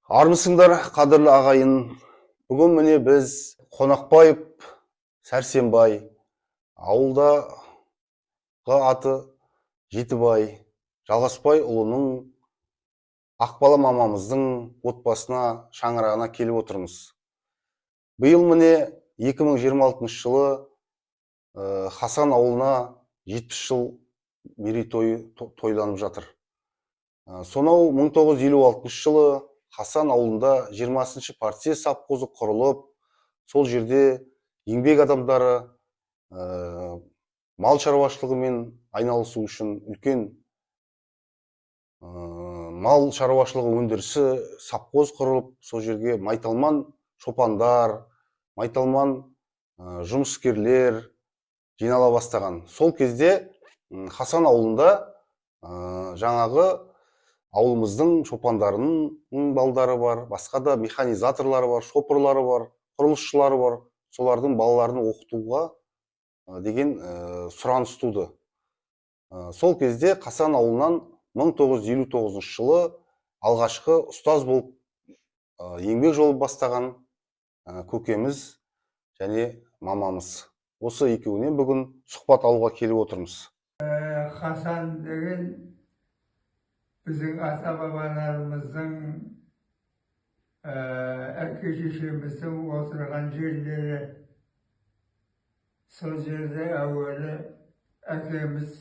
Армысыңдар, қадірлі ағайын. Бүгін міне біз Қонақбаев Сәрсенбай, ауылдағы аты Жетібай, Жалғасбай ұлының Ақбала мамамыздың отбасына, шаңырағына келіп отырмыз. Биыл міне 2026 жылы Хасан ауылына 70 жыл мерейтойы тойланып жатыр. Сонау 1956 жылы Хасан ауылында 20-шы партия совхозы құрылып, сол жерде еңбек адамдары мал шаруашылығымен айналысу үшін үлкен мал шаруашылығы өндірісі совхоз құрылып, сол жерге майталман шопандар, майталман жұмыскерлер жинала бастаған. Сол кезде Хасан ауылында жаңағы ауылымыздың шопандарының балдары бар, басқа да механизаторлары бар, шопырлары бар, құрылысшылары бар. Солардың балаларын оқытуға деген сұраныс туды. Сол кезде Хасан ауылынан 1959 жылы алғашқы ұстаз болып еңбек жолын бастаған көкеміз және мамамыз. Осы екеуінен бүгін сұхбат алуға келіп отырмыз. Хасан деген bizim ata-babalarımızın әке-шешеміздің отырған жерлері. Сол жерде әуелі әкеміз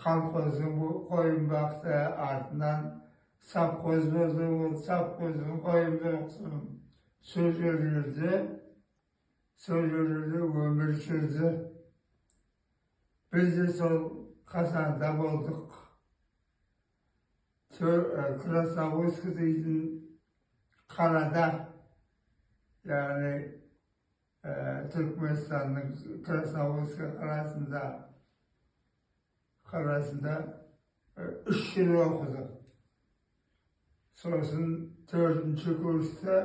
колхоздың қойын бақты, артынан совхоз болды, совхоздың қойын бақты. Сол жерлерде өмір сүрді. Біз де сол Хасанда болдық. Красавойск дейтін қалада, яғни Түркменстанның Красавойск қаласында 3 жыл оқыдық. Сосын 4-ші курста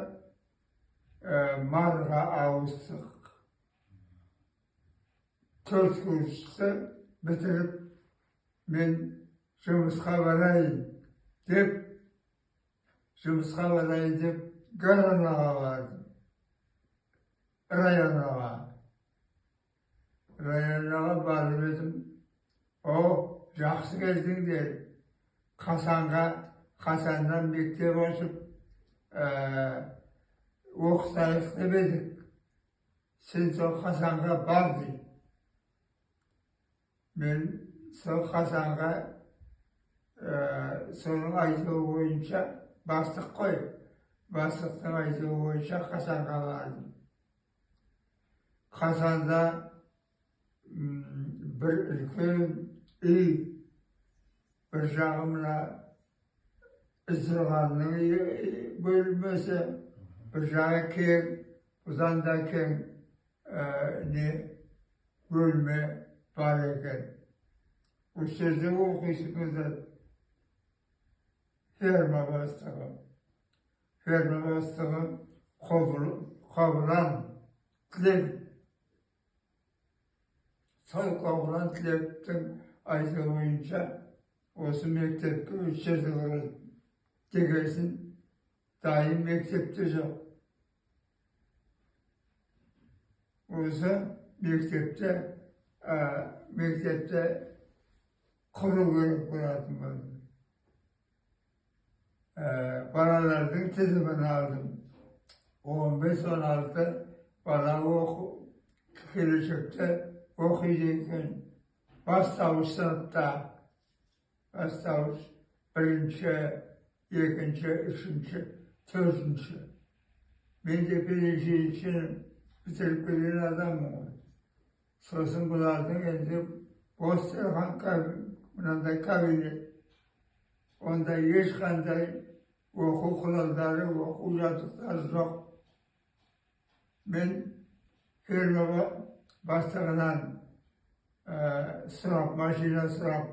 Марға ауыстық. 4 курсты бітіріп, мен жұмысқа барайын деп Гаранаға бардым. Районаға барып едім. Жақсы келдіңдер. Хасаннан мектеп ашып оқытайық деп едік. Сен сол Хасанға бар дейді. Мен сол Хасанға соның айтуы бойынша бастық қой. Бастықтың айтуы бойынша Хасанға бардым. Хасанда бір үлкен үй, бір жағы мына Іздұрғанның бөлмесі, бір жағы кең, бұдан да кең бөлме бар екен. Осы жерде оқисыңыздар. Ферма бастығы Қобылан Тілек. Сол Қобылан Тілектің айтуы бойынша осы мектепке 3 жерде барады. Дегенсін дайын мектепте жоқ. Осы мектепте құру керек болатын болды. Балалардың тізімін алдым. 15-16 бала келешекте оқиды екен. Бастауыш сыныпта. Бастауыш 1-ші, 2-ші, 3-ші, 4-ші. Мен де педагогиканы бітіріп келген адаммын. Сосын бұлардың енді бос тұрған мынандай кабинет. Онда ешқандай оқу құралдары, оқу жабдықтары жоқ. Мен ферма бастығынан машина сұрап,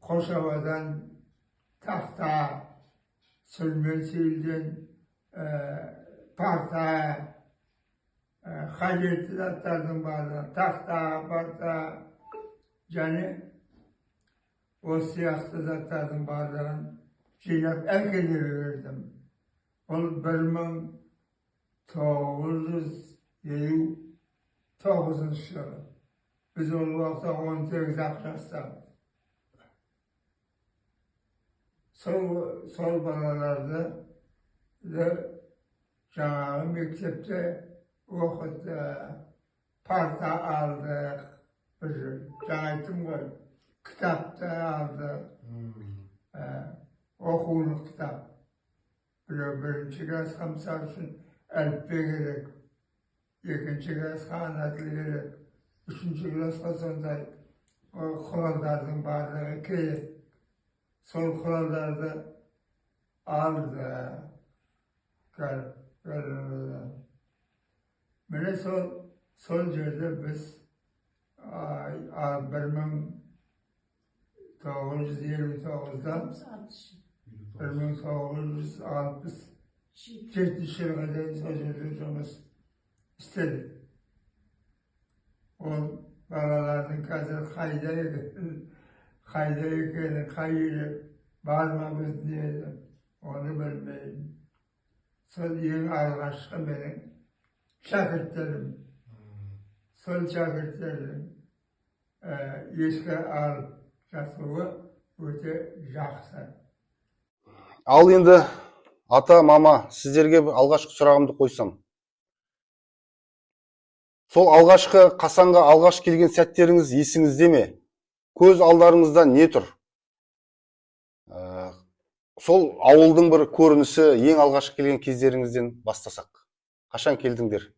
Қошавадан тақта, сүлмен сейілден парта, қажетті заттардың барлығы, тақта, парта, және осы сияқты заттардың барлығын жинап әкеле бердім. Ол 1959 жылы. Біз ол уақытта 18 жастамыз. Сол балаларды жаңағы мектепте оқытты, парта алдық, жаңа айттым ғой, кітапты алдық, оқулық кітап. Бірінші классқа мысал үшін әліппе керек, екінші классқа ана тіл керек, үшінші классқа сондай құралдардың барлығы керек. Сол құралдарды алды. Міне сол жерде біз 1959-дан 1967 жылға дейін сол жерде жұмыс істедік. Ол балалардың қазір қайда екенін, қай елі бар ма бізде, оны білмеймін. Сол ең алғашқы менің шәкірттерім. Сол шәкірттердің еске алып жатуы өте жақсы. Ал енді ата, мама, сіздерге алғашқы сұрағымды қойсам. Сол алғашқы Қасанға алғаш келген сәттеріңіз есіңізде ме? Көз алдарыңызда не тұр? Сол ауылдың бір көрінісі ең алғашқы келген кездеріңізден бастасақ. Қашан келдіңдер?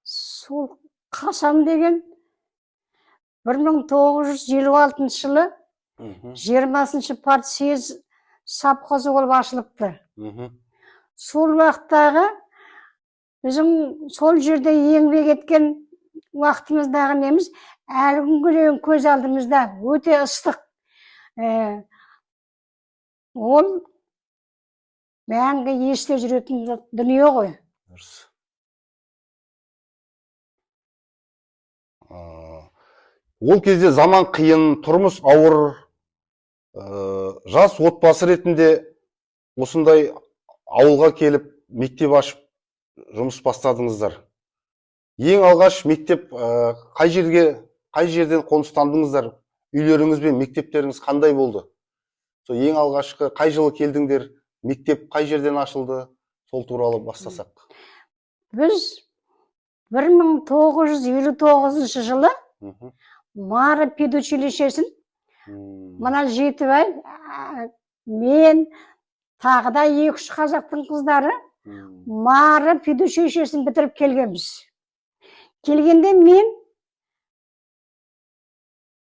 Сол Қасан деген 1956 жылы 20 партсъезд совхозы болып ашылыпты. Сол уақыттағы біздің сол жерде еңбек еткен уақытымыздағы неміз әлі күнге дейін көз алдымызда өте ыстық. Ол мәңгі есте жүретін дүние ғой. Ол кезде заман қиын, тұрмыс ауыр, жас отбасы ретінде осындай ауылға келіп мектеп ашып жұмыс бастадыңыздар. Ең алғаш мектеп қай жерден қоныстандыңыздар? Үйлеріңіз бен мектептеріңіз қандай болды? Сол ең алғашқы қай жылы келдіңдер? Мектеп қай жерден ашылды? Сол туралы бастасақ. Біз 1959 жылы Мары педучилищесін мына Жетібай, мен тағы да 2-3 қазақтың қыздары Мары педучилищесін бітіріп келгенбіз. Келгенде мен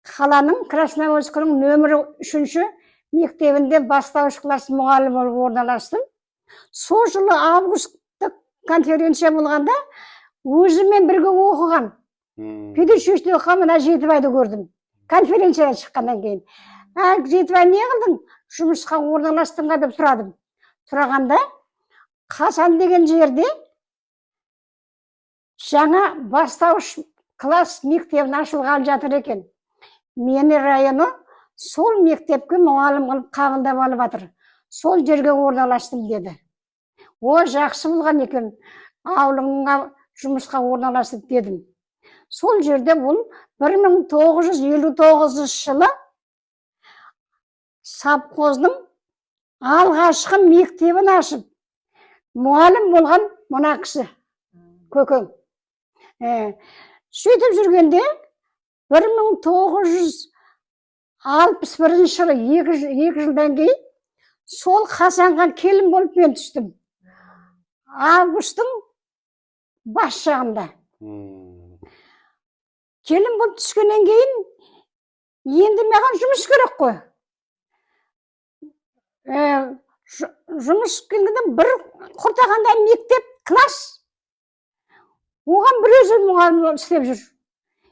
қаланың Красногорскінің нөмірі 3-ші мектебінде бастауыш класс мұғалім болып орналастым. Сол жылы августтық конференция болғанда өзімен бірге оқыған педучилищеде оқыған мына Жетібайды көрдім. Конференцияға шыққаннан кейін. Жетібай, не қылдың? Жұмысқа орналастың ба деп сұрадым. Сұрағанда Қасан деген жерде жаңа бастауыш класс мектебін ашылған жатыр екен. Мені районы сол мектепке мұғалім қылып қабылдап алып жатыр. Сол жерге орналастым деді. О, жақсы болған екен. Ауылыңа жұмысқа орналастып дедім. Сол жерде бұл 1959 жылы совхоздың алғашқы мектебін ашып, мұғалім болған мына кісі, көкең. Сөйтіп жүргенде 1961 жылы 2 жылдан кейін сол Қасанға келін болып мен түстім. Августтың бас жағында. Келін болып түскеннен кейін енді маған жұмыс керек қой. Жұмыс келгенде бір құртағанда мектеп класс. Оған бір өзі мұғалім істеп жүр.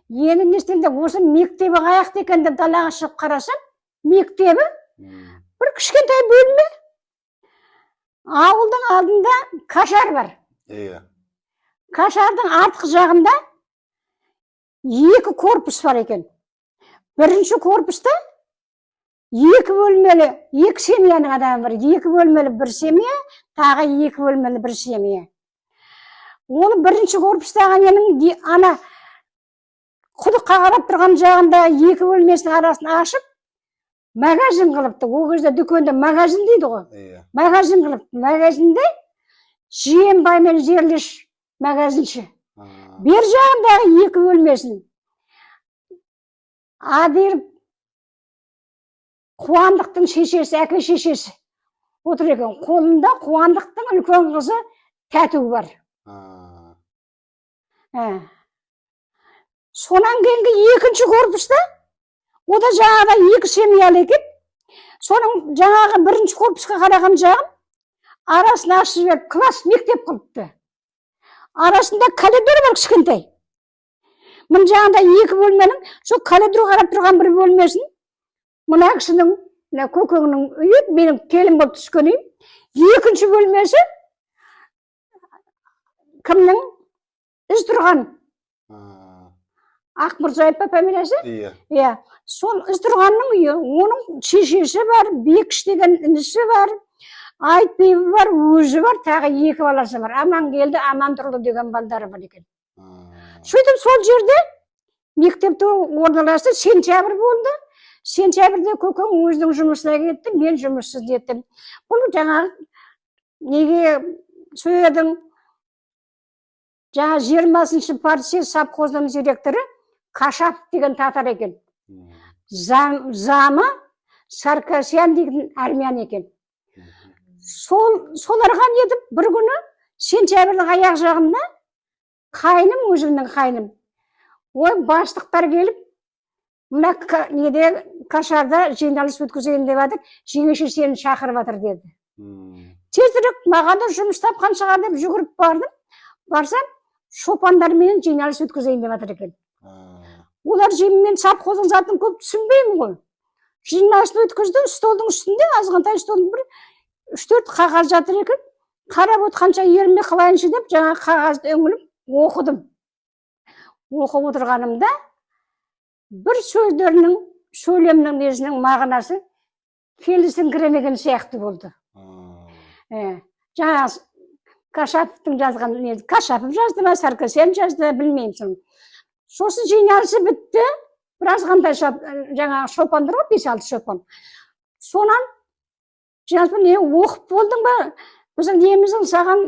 Енді не істеймін, осы мектебі қаяқты екен деп далаға шығып қарасам, мектебі бір кішкентай бөлме. Ауылдың алдында кашар бар. Кашардың артқы жағында 2 корпус бар екен. Бірінші корпуста екі бөлмелі, екі семьяның адамы бар. Екі бөлмелі бір семья, тағы екі бөлмелі бір семья. Оны бірінші корпустағы ненің ана құдыққа қарап тұрған жағында екі бөлмесінің арасын ашып, магазин қылыпты. Ол кезде дүкенде магазин дейді ғой. Иә. Магазин қылыпты. Магазинде Жиенбай мен Жерлеш магазинші. Бер жағындағы екі бөлмесін Адир Қуандықтың шешесі, әке шешесі отыр екен. Қолында Қуандықтың үлкен қызы Тәту бар. Сонан кейінгі екінші корпуста, о да жаңағыда екі семьялы екен. Соның жаңағы бірінші корпусқа қараған жағын арасын ашып жіберіп, класс мектеп қылыпты. Арасында коридор бар кішкентай. Мына жағында екі бөлменің, сол коридор қарап тұрған бір бөлмесін, мына кісінің, мына көкеңнің үйі, менің келін болып түскен үйім. Екінші бөлмесі кімнің? Іздұрған. Ақмұрзаев па фамилиясы? Иә. Иә. Сол Іздұрғанның үйі, оның шешесі бар, Бекіш деген інісі бар, Айтбейбі бар, өзі бар, тағы екі баласы бар. Аман келді, аман тұрды деген балдары бар екен. Сөйтіп сол жерде мектепте орналасты, сентябрь болды. Сентябрьде көкең өзінің жұмысына кетті, мен жұмыссыз еттім. Бұл жаңағы неге сөйледің, жаңа 20-шы партия совхоздың директоры Кашап деген татар екен. Замы Саркасян деген армян екен. Соларға нетіп бір күні сентябрьдің аяқ жағында қайным, өзімнің қайным. Ой, бастықтар келіп, мына неде Кашарда жиналыс өткізейін деп жатыр, жеңеше сені шақырып жатыр деді. Тезірек маған да жұмыс тапқан шығар деп жүгіріп бардым. Барсам, шопандармен жиналыс өткізейін деп жатыр екен. Олар мен совхоздың затын көп түсінбеймін ғой. Жиналысты өткізді, столдың үстінде, азғантай столдың бір 3-4 қағаз жатыр екен. Қарап отқанша еріме қылайыншы деп, жаңа қағазды өңіліп оқыдым. Оқып отырғанымда бір сөздерінің, сөйлемнің несінің мағынасы келісіңкіремеген сияқты болды. Жаңа Кашаповтың жазған, Кашапов жазды ма, Саркасян жазды, білмеймін. Сосын жиналысы бітті, біраз қандай жаңағы шопандар ғой, 5-6 шопан. Сонан жазбын, оқып болдың ба? Біздің неміздің саған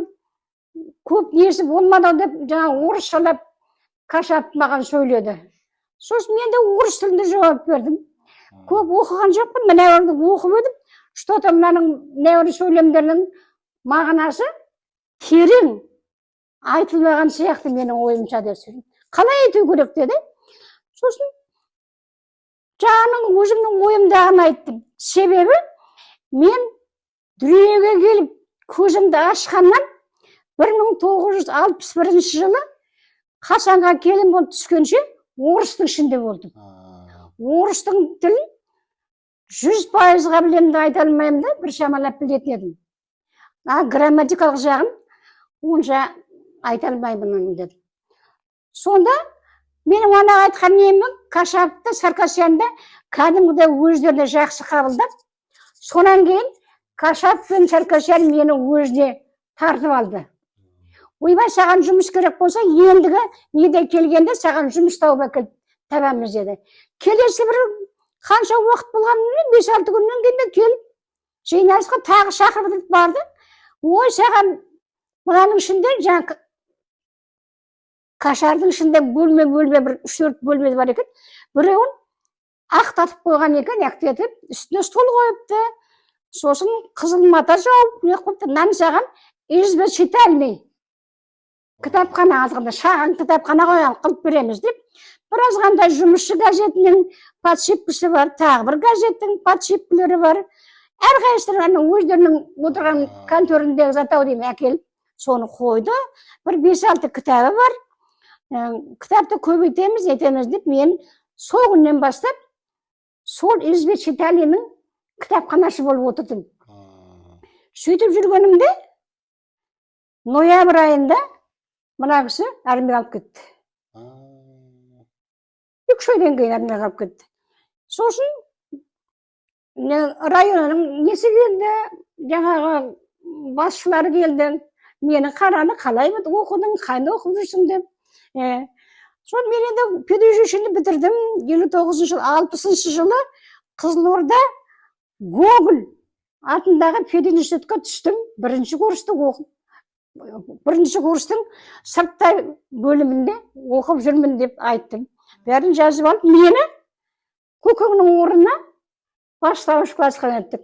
көп несі болмады деп, жаңа орысшалап Кашап маған сөйледі. Сосын мен де орыс тілінде жауап бердім. Көп оқыған жоқпын, мынауырды оқып едім. Что-то мынаның сөйлемдерінің мағынасы терең айтылмаған сияқты менің ойымша деп сөйледі. Қалай ету керек деді. Сосын жаңаның өзімнің ойымдағын айттым. Себебі мен дүниеге келіп көзімді ашқаннан 1961 жылы Қасанға келін болып түскенше орыстың ішінде болдым. Орыстың тілін 100%-ға білемді айта алмаймын да, бір шамалап білетін едім. Грамматикалық жағын онша айта алмаймын дедім. Сонда менің ана айтқан немін Кашапты, Саркасянды кәдімгідей өздеріне жақсы қабылдап, сонан кейін Кашап пен Саркасян мені өзіне тартып алды. Ойбай, саған жұмыс керек болса, ендігі неде келгенде саған жұмыс тауып әкеліп табамыз деді. Келесі бір қанша уақыт болғанымен 5-6 күннен кейін келіп, жиналысқа тағы шақырып барды. Ой, саған мынаның ішінде жаңа Кашардың ішінде бөлме бір 3-4 бөлме бар екен. Біреуін ақтатып қойған екен, ақтетіп, үстіне стол қойыпты. Сосын қызыл мата жауып, не қойыпты. Мынаны саған избе читальный кітапхана, азғанда шағын кітапхана қойған қылып береміз деп, біраз қандай жұмысшы газетінің подшипкісі бар, тағы бір газеттің подшипкілері бар. Әрқайсыларының өздерінің отырған конторындегі затау деймін әкеліп, соны қойды. Бір 5-6 кітабы бар. Кітапты көбейтеміз, етеміз деп, мен сол күннен бастап сол избе читальныйның кітапханашы болып отырдым. Сөйтіп жүргенімде ноябрь айында мына кісі армияға алып кетті. 3 айдан кейін армияға алып кетті. Сосын районның несі келді, жаңағы басшылары келді. Мені қараны, қалай оқыдың, қайда оқып жүрсің деп. Сол мен енді педагогиканы бітірдім. 60 жылы Қызылорда Гоголь атындағы пединститутқа түстім. Бірінші курстың сырттай бөлімінде оқып жүрмін деп айттым. Бәрін жазып алып, мені көкеңнің орнына бастауыш классқа өттік.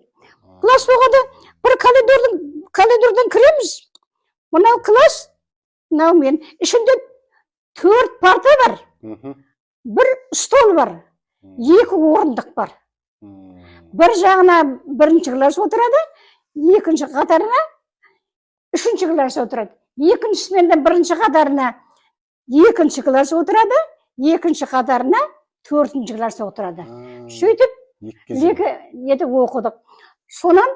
Класс болғанда бір коридордан кіреміз. Мынау класс, мынау мен. Ішінде 4 парта бар. Бір стол бар. 2 орындық бар. Бір жағына бірінші класс отырады, екінші қатарына үшінші класс отырады. Екіншісімен де бірінші қатарына екінші класс отырады, екінші қатарына төртінші класс отырады. Сөйтіп, екі оқыдық. Сонан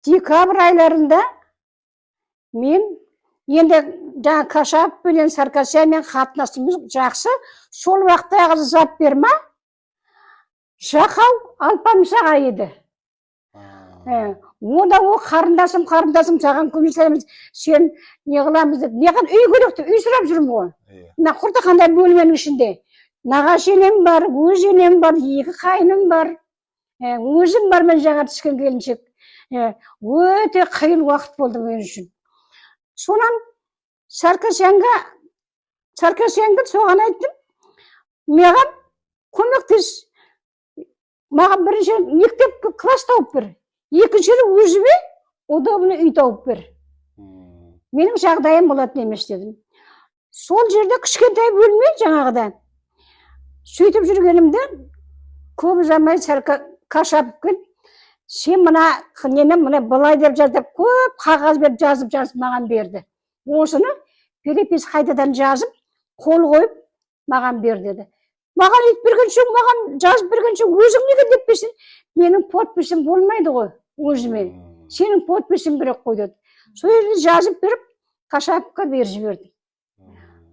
декабрь айларында мен енді жаңа Кашап пен Саркасиямен қатынасымыз жақсы. Сол уақыттағы Запперма Жақау Алпамыс-аға еді. Онда ол қарындасым саған көмектесеміз, сен не қыламыз деп. Неған үй керек деп, үй сұрап жүрмін ғой. Мына құртақандай бөлменің ішінде. Нағашы енем бар, өз енем бар, 2 қайным бар. Өзім бар, мен жаңа түскен келіншек. Өте қиын уақыт болды мен үшін. Сонан Саркасянға соған айттым. Маған көмектес. Маған бірінші мектеп класс тауып бер. Екіншісі өзіме удобный үй тауып бер. Менің жағдайым болатын емес дедім. Сол жерде кішкентай бөлме жаңағыда. Сөйтіп жүргенімде көп ұзамай Кашап келіп, сен мына былай деп жазып, көп қағаз беріп жазып маған берді. Осыны перепис қайтадан жазып, қол қойып маған бер деді. Маған ет бергенше, маған жазып бергенше, өзің неге деп берсін? Менің подписім болмайды ғой өзіме. Сенің подписің керек қой деді. Сол жерде жазып беріп, Кашапқа беріп жіберді.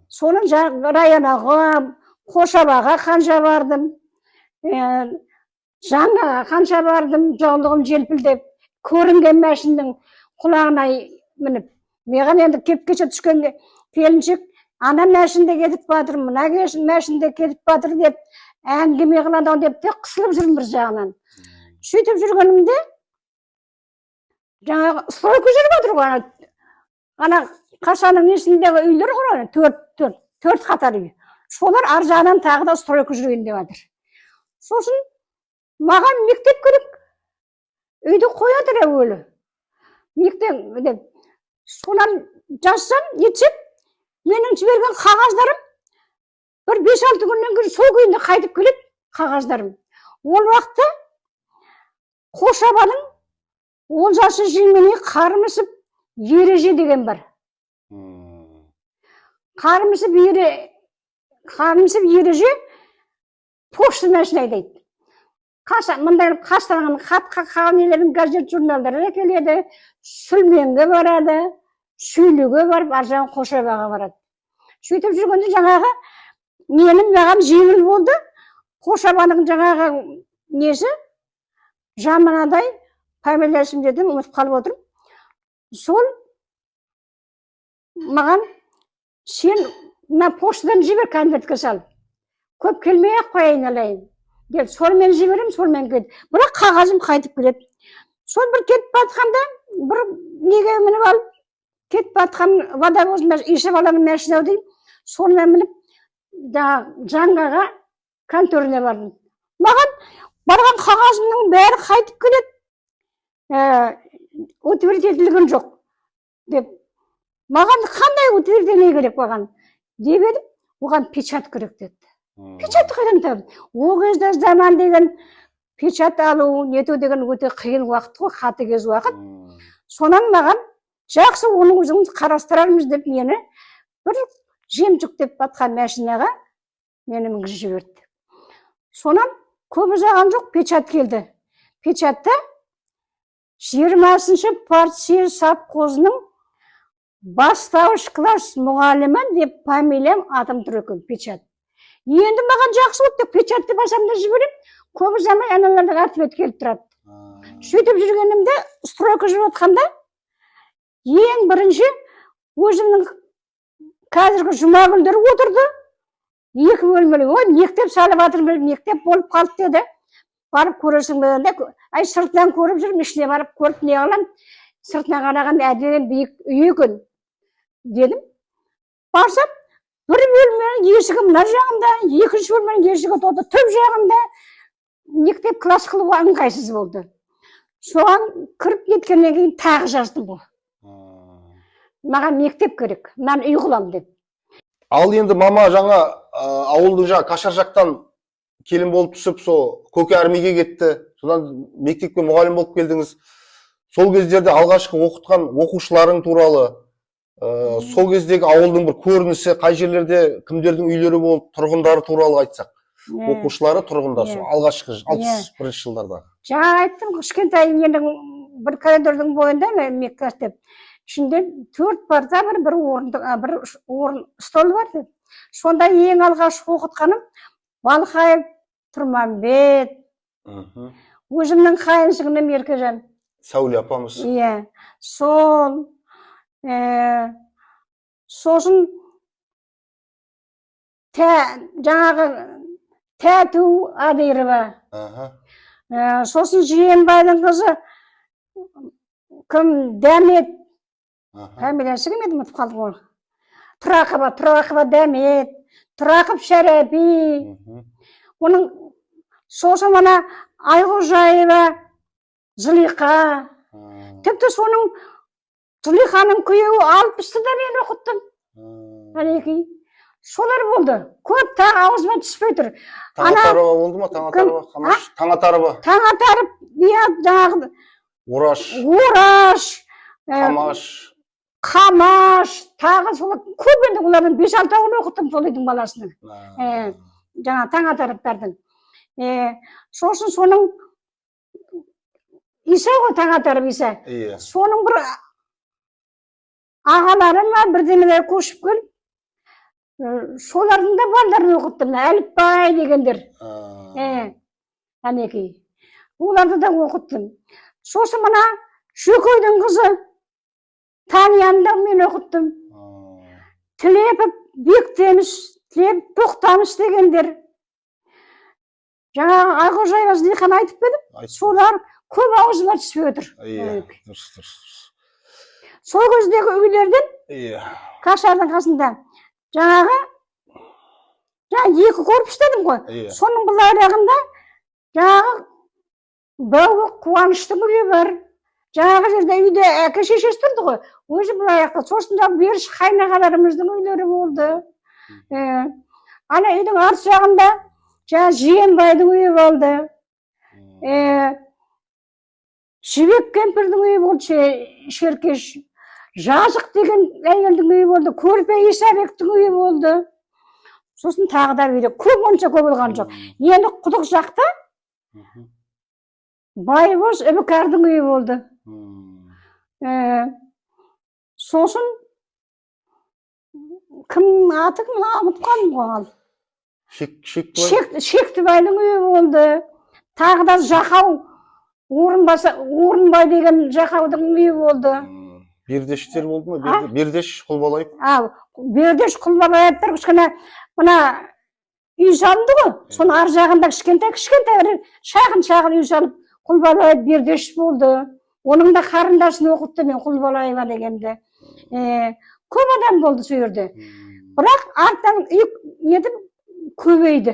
Соның районаға, Қошабаға қанша бардым, Жаңаға қанша бардым, жаулығым желпілдеп, көрінген мәшіннің құлағына мініп. Маған енді кепкеше түскен келіншек, ана мәшінде кетіп батыр, мына мәшінде кетіп батыр деп, әңгіме қыладау деп те қысылып жүрмін бір жағынан. Сөйтіп жүргенімде, жаңағы стройка жүріп отыр ғой, ана Қашаның несіндегі үйлер ғой, 4 қатар үй. Солар ар жағынан тағы да стройка жүрген деп жатыр. Сосын маған мектеп керек. Үйді қоядыр өлі. Мектеп деп. Сонан жазсам, етсем, менің жіберген қағаздарым бір 5-6 күннен кейін сол күйінде қайтып келеді қағаздарым. Ол уақытта Қошабаның Олжасы Жименей Қарымысып Ереже деген бар. Қарымысып Ереже почта машина айдайды. Мындай қастарған хат нелердің газет журналдары келеді, Сүлменге барады, Сөйлеге барып, аржан Қошабаға барады. Сөйтіп жүргенде жаңағы менің маған жеңіл болды. Қошабаның жаңағы несі Жаманадай фамилиясын дедім, ұмытып қалып отырмын. Сол маған сен мына поштадан жібер, конвертке салып. Көп келмей-ақ қояйын алайын. Деп, солмен жіберем, солмен келді. Бірақ қағазым қайтып келеді. Сол бір кетіп батқанда, бір неге мініп алып, кетіп батқан водовоз ішіп алған машина деймін. Солмен мініп, жаңаға конторына бардым. Маған барған қағазымның бәрі қайтып келеді. Утверждетілген жоқ. Деп, маған қандай утверждение керек маған? Деп едім, оған печат керек деді. Печат қайдан табым? Ол кезде заман деген печат алу, нету деген өте қиын уақыт қой, қатыгез уақыт. Сонан маған жақсы оның өзіңіз қарастырармыз деп мені бір жемчуг деп батқан машинаға мені мінгізіп жіберді. Сонан көп ұзаған жоқ, печат келді. Печатта 20-шы партсъезд совхозының бастауыш класс мұғалімі деп фамилиям атым тұр екен, печат. Енді маған жақсы болды деп печатьты басамын да жіберемін. Көп ұзамай аналардың ответ келіп тұрады. Сөйтіп жүргенімде стройка жүріп жатқанда ең бірінші өзімнің қазіргі жұмагүлдер отырды. 2 бөлмелі. Ой, мектеп салып жатырмыз, мектеп болып қалды деді. Барып көресің бе деді. Ай, сыртынан көріп жүрмін, ішіне барып көріп не қыламын? Сыртына қарағанда әдемі биік үй екен дедім. Барсам, бір бөлменің есігі мына жағында, екінші бөлменің есігі тоты түп жағында. Мектеп класс қылуға ыңғайсыз болды. Соған кіріп кеткеннен кейін тағы жаздым бұл. Маған мектеп керек, мен үй қыламын деп. Ал енді мама жаңа ауылдың жаңа Кашар жақтан келін болып түсіп, сол Көке армейге кетті. Содан мектепке мұғалім болып келдіңіз. Сол кездерде алғашқы оқытқан оқушыларың туралы, сол кездегі ауылдың бір көрінісі, қай жерлерде кімдердің үйлері болып, тұрғындары туралы айтсақ. Оқушылары, тұрғындар, сол алғашқы 61 жылдарда. Жаңа айттым, кішкентай енді бір коридордың бойында мектеп. Ішінде 4 парта бір орын стол бар деп. Сонда ең алғаш оқытқаным Балқаев Тұрманбет. Өзімнің қайынсіңлім Еркежан. Сәуле апамыз. Иә. Сол сосын жаңағы Тәту Адырова. Сосын Жиенбайдың қызы кім? Дәмет. Фамилиясы кім еді, ұмытып қалдым ғой. Тұрақова Дәмет, Тұрақов Шәрәпи. Оның сосын мына Айғожаева Зылиқа. Тіпті соның Зылиқаның күйеуі Алпысты да мен оқыттым. Әлекей. Солар болды. Көп тағы ауызыма түспей тұр. Таңатарова болды ма? Таңатарова. Таңатаров, иә, жаңағы. Ораш. Қамаш. Тағы солар. Көп енді олардың 5-6-ын оқыттым сол үйдің баласының. Жаңа Таңатаровтардың. Сосын соның Иса ғой, Таңатаров Иса. Соның бір ағалары ма бірдемелер көшіп келіп, солардың да балдарын оқыттым, Әліпбай дегендер. Әнекей. Оларды да оқыттым. Сосын мына Шөкейдің қызы Танияны да мен оқыттым. Тілепов Бектеміс, Тілепов Тоқтамыс дегендер. Жаңағы Айғожаева Зылиқаны айтып едім. Солар көп аузыма түспей отыр. Сол кездегі үйлерден Кашардың қасында жаңағы 2 корпус дедім ғой. Соның бұл аяғында жаңағы Бауы Қуаныштың үйі бар. Жаңағы жерде үйде әке шешесі тұрды ғой. Өзі бұл аяқта. Сосын да беріш қайнағаларымыздың үйлері болды. Ана үйдің арт жағында жаңа Жиенбайдың үйі болды. Жібек кемпірдің үйі болды, Шеркеш. Жазық деген әйелдің үйі болды. Көрпе Исабектің үйі болды. Сосын тағы да үйде. Көп онша көп болған жоқ. Енді құдық жақта Байбоз Үбікардың үйі болды. Сосын кім аты кім ұмытып қалдым ғой. Шектібайдың үйі болды. Тағы да Жақау Орынбай деген Жақаудың үйі болды. Бердештер болды ма? Бердеш Құлбалаев. Бердеш Құлбалаевтар кішкене мына үй салынды ғой. Соның ар жағында кішкентай шағын үй салып Құлбалаев Бердеш болды. Оның да қарындасын оқытты мен Құлбалаева дегенде. Көп адам болды сол жерде. Бірақ арттан үй көбейді.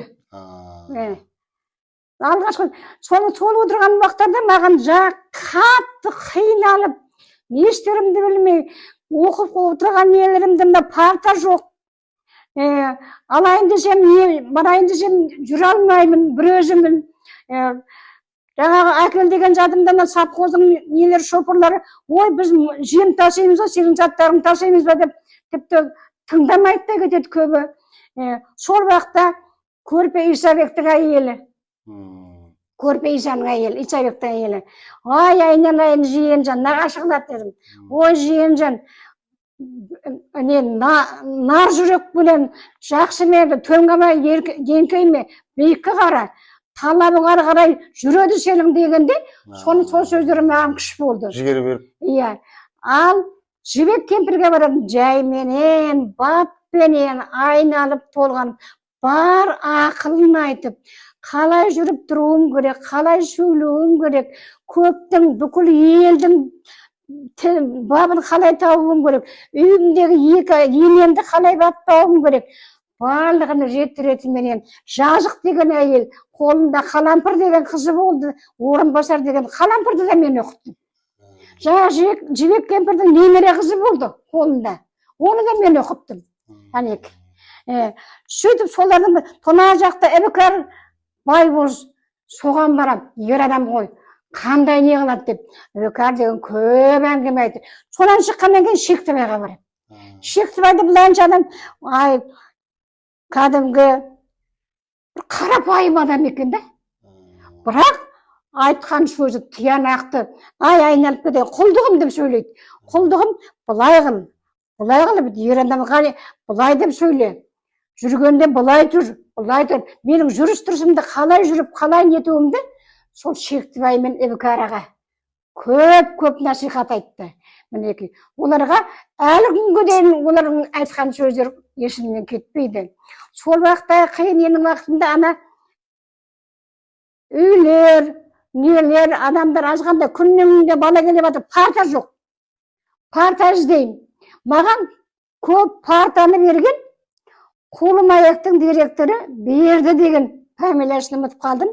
Алғашқы сол отырған уақыттарда маған қатты қиналып, не істерімді білмей, оқып отырған нелерімді мына парта жоқ. Алайын десем, барайын десем жүре алмаймын, бір өзімін. Жаңағы әкел деген жадымда совхоздың нелер шопырлары, ой, біз жем тасимыз ба, сенің заттарың тасимыз ба деп, тіпті тыңдамайды да кетеді көбі. Сол уақытта Көрпе Исабектің әйелі. Көрпе Исаның әйелі, Исабектің әйелі. Ой, айналайын Жиенжан, нағашығылады дедім. Ой, Жиенжан, нар жүрекпенен жақсы мені төңгеме еңкейме биікке қара талабың ары қарай жүреді сенің дегенде сол сөздері маған күш болды. Жігер беріп. Иә. Ал жібек кемпірге баратын жайменен баппенен айналып толған бар ақылын айтып, қалай жүріп тұруым керек, қалай сөйлеуім керек, көптің бүкіл елдің бабын қалай табуым керек, үйімдегі екі енемді қалай баптауым керек, барлығын рет-ретіменен Жазық деген әйел, қолында Қалампыр деген қызы болды, Орынбасар деген Қалампырды да мен оқыттым. Жаңа Жібек кемпірдің немере қызы болды қолында, оны да мен оқыттым. Әнек. Сөйтіп солардың тона жақта Әбікәр Байбоз соған барам, ер адам ғой, қандай не қылады деп, Әбікәр деген көп әңгіме айтты. Содан шыққаннан кейін Шектібайға барам. Шектібайды бұлайынша адам, кәдімгі қарапайым адам екен да. Бірақ айтқан сөзі тиянақты, айналып кетеді, құлдығым деп сөйлейді. Құлдығым бұлай қыл, ер адамға бұлай деп сөйле. Жүргенде бұлай тұр. Менің жүріс-тұрысымды қалай жүріп, қалай нетуімді сол Шектібай мен Әбікәр аға көп насихат айтты. Мінекей, оларға әлі күнге дейін олардың айтқан сөздер есімнен кетпейді. Сол уақытта қиын енің уақытында ана үйлер, нелер, адамдар азғанда күннен бала келіп жатыр, парта жоқ. Парта іздеймін. Маған көп партаны берген Қолымаяқтың директоры берді деген фамилиясын ұмытып қалдым.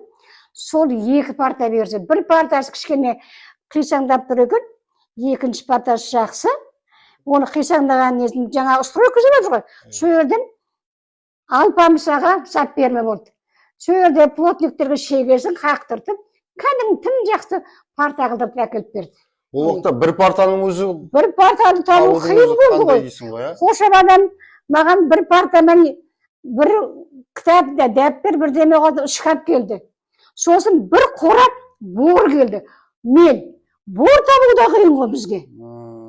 Сол екі парта берді. Бір партасы кішкене қисаңдап тұр екен, екінші партасы жақсы. Оны қисаңдаған несін жаңағы стройка жүреді ғой. Сол жерден Алпамыс аға зат берме болды. Сол жерде плотниктерге шегесін қақтыртып, кәдімгі тым жақсы парта қылдырып әкеліп берді. Ол уақытта бір партаның өзі бір партаны табу қиын болды ғой. Қошап адам маған бір партамен бір кітап да дәптер бірдеме қойып шкаф келді. Сосын бір қорап бор келді. Мен бор табу да қиын ғой бізге.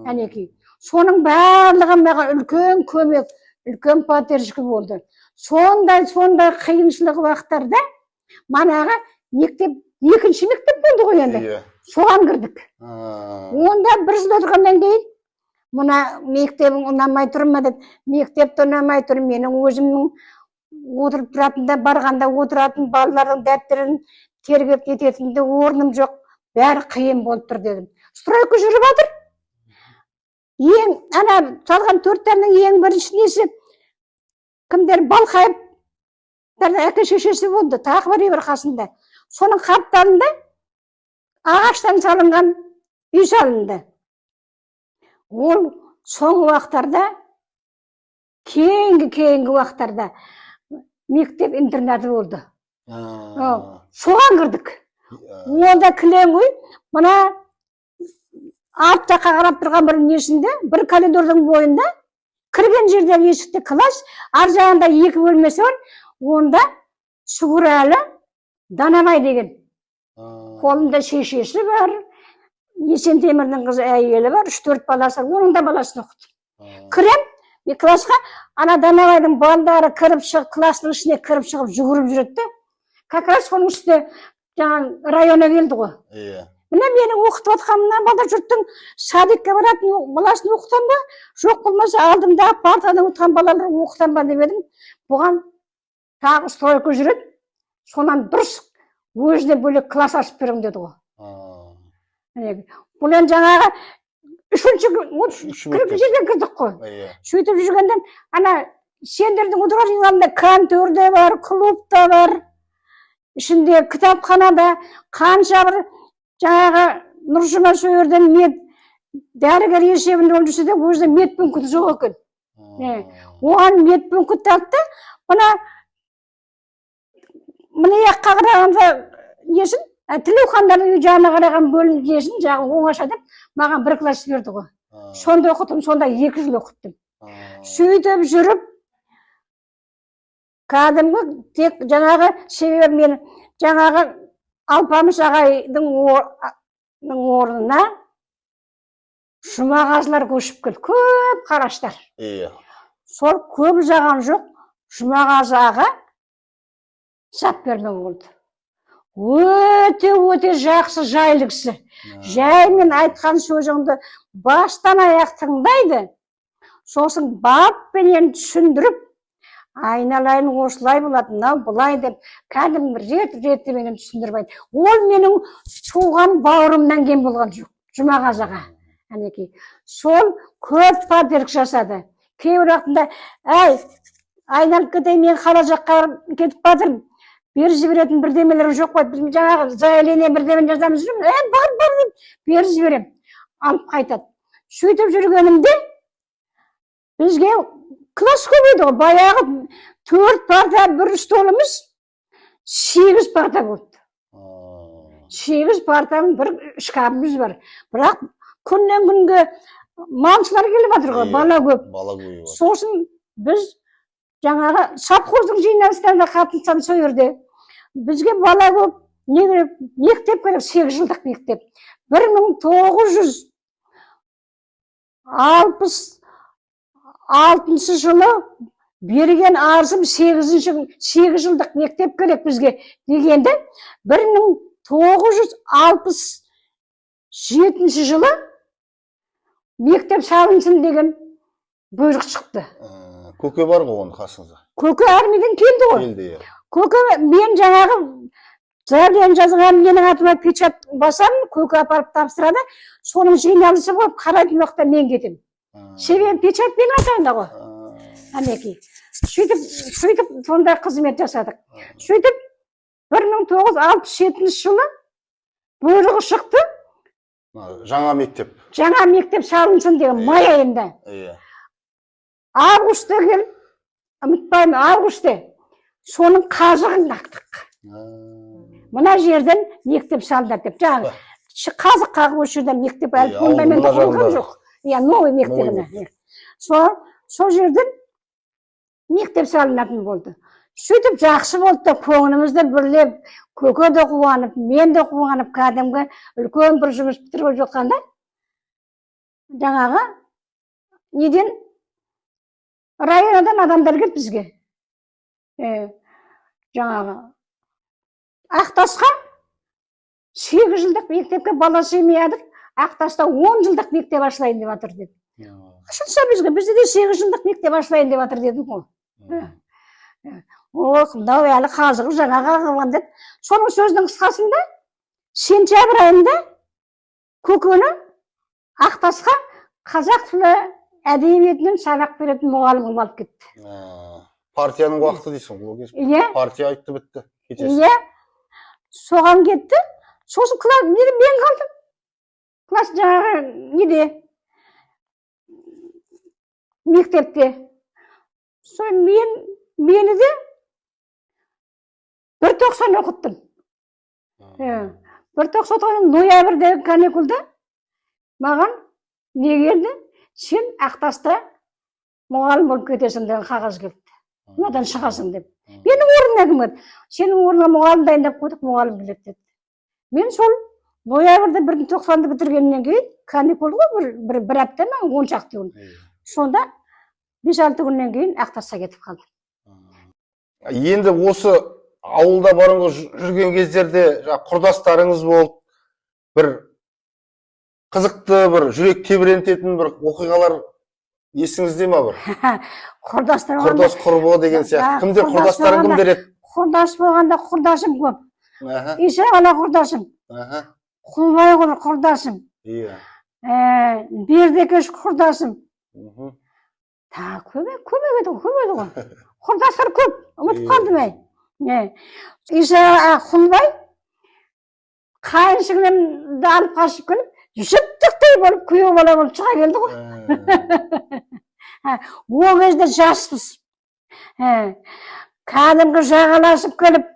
Әнекей. Соның барлығы маған үлкен көмек, үлкен поддержка болды. Сондай қиыншылық уақыттарда манағы мектеп, екінші мектеп болды ғой енді. Соған кірдік. Онда бір жыл отырғаннан кейін мына мектебің ұнамай тұр ма деп, мектепті ұнамай тұр, менің өзімнің отырып тұратында, барғанда отыратын балалардың дәптерін тергеп кететінде орным жоқ, бәрі қиын болып тұр дедім. Стройка жүріп жатыр. Ең, ана салған төрттәрінің ең бірінші несі, кімдер Балқайып, әке шешесі болды, тағы бір қасында. Соның қаптарында ағаштан салынған үй салынды. Ол соңғы уақыттарда, кейінгі уақыттарда мектеп интернаты болды. Соған кірдік. Онда кілең үй, мына арт жаққа қарап тұрған бір несінде, бір коридордың бойында, кірген жердегі есікте класс, ар жағында екі бөлмесі бар, онда Сүгірәлі Данабай деген. Қолында шешесі бар, Есен Темірдің қызы әйелі бар, 3-4 баласы, оның да баласын оқыды. Кірем, классқа, ана Данабайдың балдары кіріп шығып, класстың ішіне кіріп шығып, жүгіріп жүреді. Как раз соның үстіне жаңа района келді ғой. Міне менің оқытып отқанымнан балдар жұрттың садикке баратын баласын оқытам ба? Жоқ болмаса алдымда партада отырған балалар оқытам ба деп едім. Бұған тағы стройка жүреді. Сонан дұрыс өзіне бөлек класс ашып берем деді ғой. Бұл енді жаңағы үшінші жерге кірдік қой. Сөйтіп жүргенде ана сендердің отырған үйінде контор да бар, клуб та бар. Ішінде кітапханада қанша бір жаңағы Нұржұма сол жерден мед дәрігер есебінде ол жүрсе де өзі мед пункті жоқ екен. Оған мед пункті алды, мына жаққа қарағанда несін, Тілеухандардың жағына қараған бөлім несін, жағы оңаша деп, маған бір класс берді ғой. Сонда оқыттым, сонда 2 жыл оқыттым. Сөйтіп жүріп, кәдімгі тек жаңағы себебі мен жаңағы Алпамыс ағайдың орнына жұмағазылар көшіп келді, көп қараштар. Иә. Сол көп жаған жоқ, Жұмағазы аға сап бермек болды. Өте жақсы жайлы кісі. Жаймен айтқан сөзіңді бастан аяқ тыңдайды. Сосын баппенен түсіндіріп, айналайын осылай болады, мынау былай деп, кәдімгі ретіменен түсіндіріп айтты. Ол менің туған бауырымнан кем болған жоқ, Жұмағазы аға. Әнекей. Сол көп пәтерік жасады. Кейбір уақытында, айналып кетейін, мен қала жаққа кетіп батырмын. Беріп жіберетін бірдемелері жоқ қой. Біз жаңағы заявление бірдемен жазамыз жүрмін. Бар деп беріп жіберем. Алып қайтады. Сөйтіп жүргенімде бізге класс көбейді ғой. Баяғы 4 парта, бір столымыз 8 парта болды. 8 партаның бір шкафымыз бар. Бірақ күннен күнге малшылар келіп жатыр ғой, бала көп. Бала көбейіп. Сосын біз жаңағы совхоздың жиналыстарына қатысам сол жерде. Бізге бала көп, не керек? Мектеп керек, 8 жылдық мектеп. 1966 жылы берген арызым 8 жылдық мектеп керек бізге дегенде 1967 жылы мектеп салынсын деген бұйрық шықты. Көке бар ғой оның қасыңызда. Көке армиядан келді ғой. Келді, иә. Көке, мен жаңағы заявление жазған менің атыма печат басамын, көке апарып тапсырады. Соның жиналысы болып қарайтын уақытта мен кетемін. Себебі печат менің атымда ғой. Әнекей. Сөйтіп сондай қызмет жасадық. Сөйтіп 1967 жылы бұйрығы шықты. Жаңа мектеп. Жаңа мектеп салынсын деген май айында. Иә. Августта келіп, ұмытпаймын, августте соның қазығын қақтық. Мына жерден мектеп салдар деп. Жаңағы қазық қағып осы жерден мектеп әлі фундаменті құрылған жоқ. Иә, новый мектебіне. Сол жерден мектеп салынатын болды. Сөйтіп жақсы болды да, көңілімізді бірлеп, көке де қуанып, мен де қуанып, кәдімгі үлкен бір жұмыс бітіріп жатқанда, жаңағы неден районадан адамдар келді бізге. Жаңағы Ақтасқа 8 жылдық мектепке бала сыймайатыр, Ақтаста 10 жылдық мектеп ашылайын деп жатыр деді. Ашылса бізде де 8 жылдық мектеп ашылайын деп жатыр дедім ғой. Мынау әлі қазығы жаңаға қалған деді. Соның сөздің қысқасында сентябрь айында көкені Ақтасқа қазақ тілі әдебиетінен сабақ беретін мұғалім алып кетті. Партияның уақыты дейсің бұл кез. Иә. Партия айтты бітті. Иә. Соған кетті. Сосын мен қалдым. Класс жаңағы неде? Мектепте. Мені де 1.90 оқыттым. 1.90 ноябрьдегі каникулда маған не келді? Сен Ақтаста мұғалім болып кетесің деген қағаз келді. Мынадан шығасың деп. Менің орнына кім еді? Сенің орнына мұғалім дайындап қойдық, мұғалім келеді деді. Мен сол ноябрьде 1.90-ды бітіргеннен кейін каникул ғой бір аптамен 10 шақты күн. Сонда 5-6 күннен кейін Ақтасқа кетіп қалдым. Енді осы ауылда бұрынғы жүрген кездерде құрдастарыңыз болып бір қызықты, бір жүрек тебірентетін бір оқиғалар есіңізде ма бір? Құрдас құрбы деген сияқты. Кімдер құрдастарың кімдер еді? Құрдас болғанда құрдасым көп. Иса ала құрдасым. Құлбай құрдасым. Бердекеш құрдасым. Көбейді ғой. Құрдастар көп. Ұмытып қалдым әй. Иса Құлбай қайыншығымды алып қашып келіп, жүптіктей болып күйеу бала болып шыға келді ғой. Ол кезде жаспыз. Кәдімгі жағаласып келіп,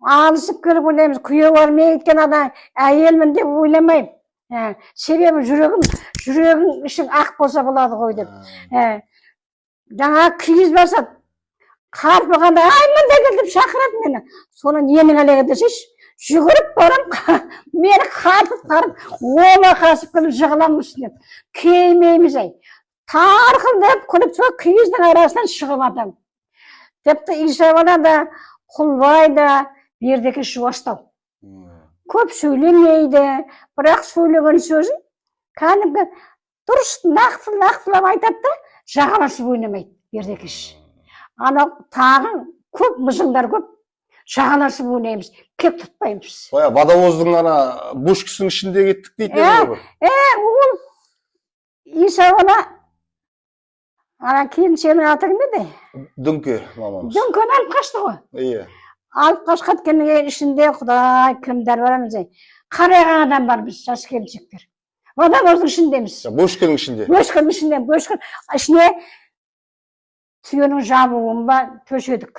алысып келіп ойлаймыз, күйеу армия кеткен адам әйелмін деп ойламаймын. Себебі жүрегің ішің ақ болса болады ғой деп. Жаңа киіз басады. Қарпығанда, ай мында кел деп шақырады мені. Соны ненің әлегі десейші, жүгіріп барам, мені қарпып ома қасып күліп жығыламын үстіне. Кеймейміз ай. Тарқылдап күліп сол киіздің арасынан шығып атам. Тіпті Исабала да, Құлбай да бердеке шуастау. Көп сөйлемейді, бірақ сөйлеген сөзін кәдімгі дұрыс нақтылап айтады да, жағаласып ойнамайды бердекеш. Анау тағы көп мызыңдар көп, жағаласып ойнаймыз, кек тұтпаймыз. Водовоздың ана бушкісінің ішінде кеттік дейді. Ол Исабала ана келіншенің аты кім еді? Дүңке мамамыз. Дүңкені алып қашты ғой. Иә. Алып қашқан кенің ішінде Құдай кімдер барамыз ай. Қарайған адам бар біз, жас келіншектер. Водовоздың ішіндеміз. Бөшкенің ішінде. Бөшкенің ішінде, бөшкен ішіне түйенің жабуын ба төшедік.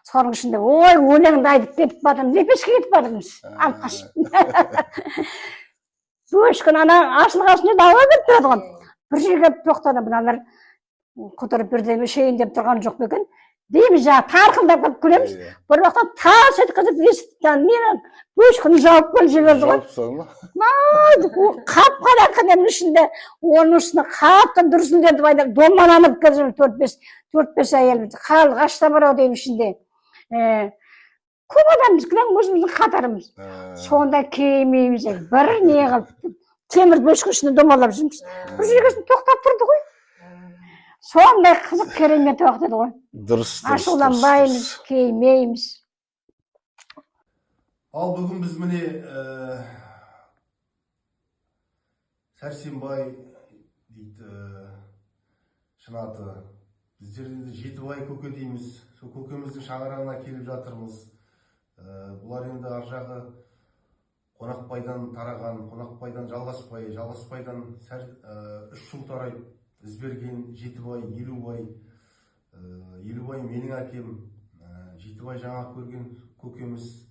Соның ішінде, ой, өлеңді айтып кетіп бардым, лепеске кетіп бардымыз. Алып қашып. Бөшкен ана ашылғасында дауа кетіп тұрады ғой. Бір жерге тоқтады, бұналар құтырып бірдеме шейін деп тұрған жоқ екен. Дейміз жаңа тарқылдап күлеміз. Бір уақытта тас еткізіп есіктен мені бөшкені жауып келіп жіберді ғой. Қап-қара кіненің ішінде, оның үстіне қаптан дүрсілдетіп айтып, домаланып келіп 4-5 әйеліміз. Қашта бар ау деймін ішінде. Көп адамбыз, кілең өзіміздің қатарымыз. Сонда кеймейміз, бір не қылып, темір бөшкі ішінде домалап жүрміз. Бір жерге тоқтап тұрды ғой. Сондай қызық керемет уақыт еді ғой. Дұрыс. Ашуланбаймыз, кеймейміз. Ал бүгін біз міне Сәрсенбай дейді шын аты. Біздерде Жетібай көке дейміз. Сол көкеміздің шаңырағына келіп жатырмыз. Бұлар енді ар жағы Қонақбайдан тараған, Қонақбайдан Жалғаспайдан 3 жыл тарайды. Ізберген, Жетібай, Елубай. Елубай менің әкем, Жетібай жаңа көрген көкеміз.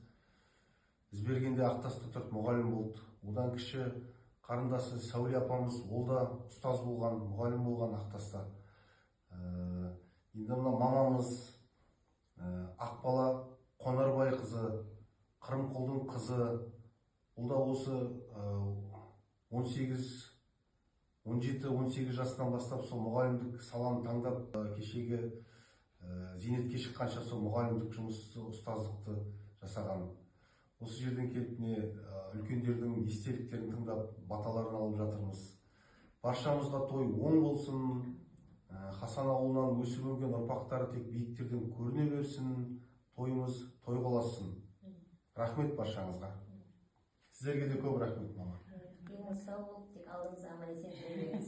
Ізбергенде Ақтаста тұрып мұғалім болды. Одан кіші қарындасы Сәуле апамыз, ол да ұстаз болған, мұғалім болған Ақтаста. Енді мына мамамыз Ақбала Қонарбай қызы, Қырымқұлдың қызы. Ол да осы 17-18 жасынан бастап сол мұғалімдік саланы таңдап, кешегі зейнетке шыққанша сол мұғалімдік жұмысты, ұстаздықты жасаған. Осы жерден келіп үлкендердің естеліктерін тыңдап, баталарын алып жатырмыз. Баршамызға той оң болсын, Хасан ауылынан өсіп өнген ұрпақтары тек биіктерден көріне берсін, тойымыз той боласын. Рахмет баршаңызға. Сіздерге де көп рахмет, мама. Деніңіз сау болып, тек алдыңызда аман есен жүріңіз.